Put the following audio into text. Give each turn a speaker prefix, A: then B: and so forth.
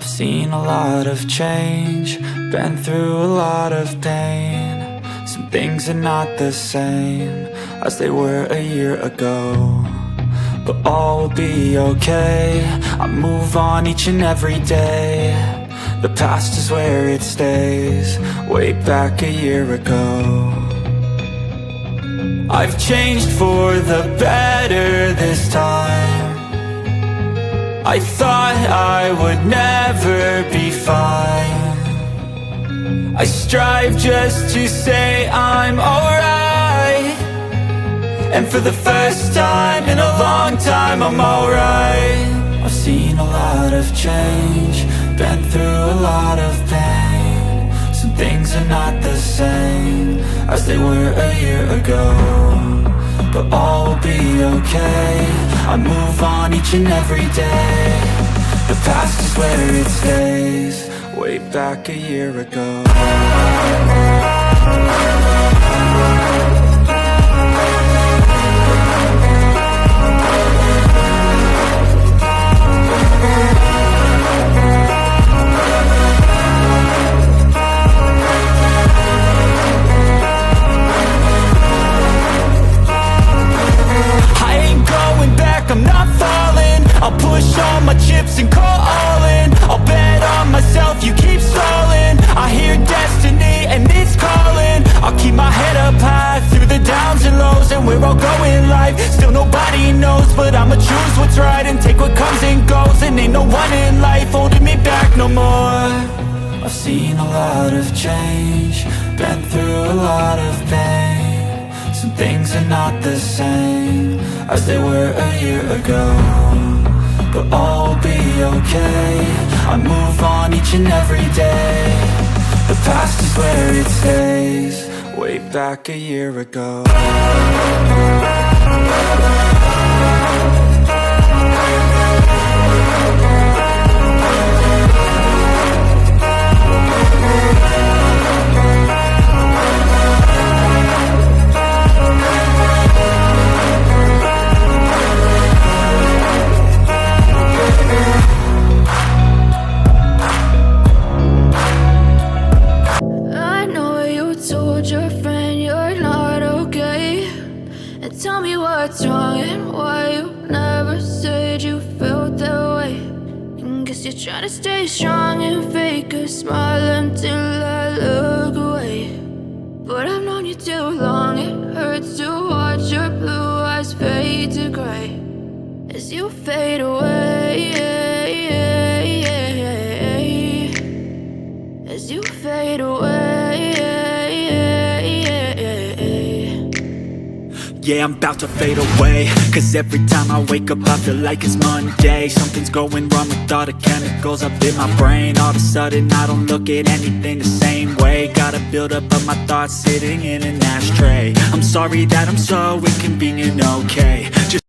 A: I've seen a lot of change, been through a lot of pain. Some things are not the same as they were a year ago, but all will be okay. I move on each and every day. The past is where it stays, way back a year ago. I've changed for the better this time. I thought I would never be fine. I strive just to say I'm alright, and for the first time in a long time I'm alright. I've seen a lot of change, been through a lot of pain. Some things are not the same as they were a year ago, but all will be okay. I move on each and every day. The past is where it stays, way back a year ago. I'm not falling, I'll push all my chips and call all in. I'll bet on myself, you keep stalling. I hear destiny and it's calling. I'll keep my head up high through the downs and lows, and we're all going life. Still nobody knows, but I'ma choose what's right and take what comes and goes. And ain't no one in life holding me back no more. I've seen a lot of change, been through a lot of pain. Some things are not the same as they were a year ago, but all will be okay. I move on each and every day. The past is where it stays, way back a year ago.
B: Tell me what's wrong and why you never said you felt that way. And guess you're trying to stay strong and fake a smile until I look away. But I've known you too long, it hurts to watch your blue eyes fade to gray as you fade away, as you fade away.
A: Yeah, I'm about to fade away, cause every time I wake up I feel like it's Monday. Something's going wrong with all the chemicals up in my brain. All of a sudden I don't look at anything the same way. Got a build up of my thoughts sitting in an ashtray. I'm sorry that I'm so inconvenient, okay. Just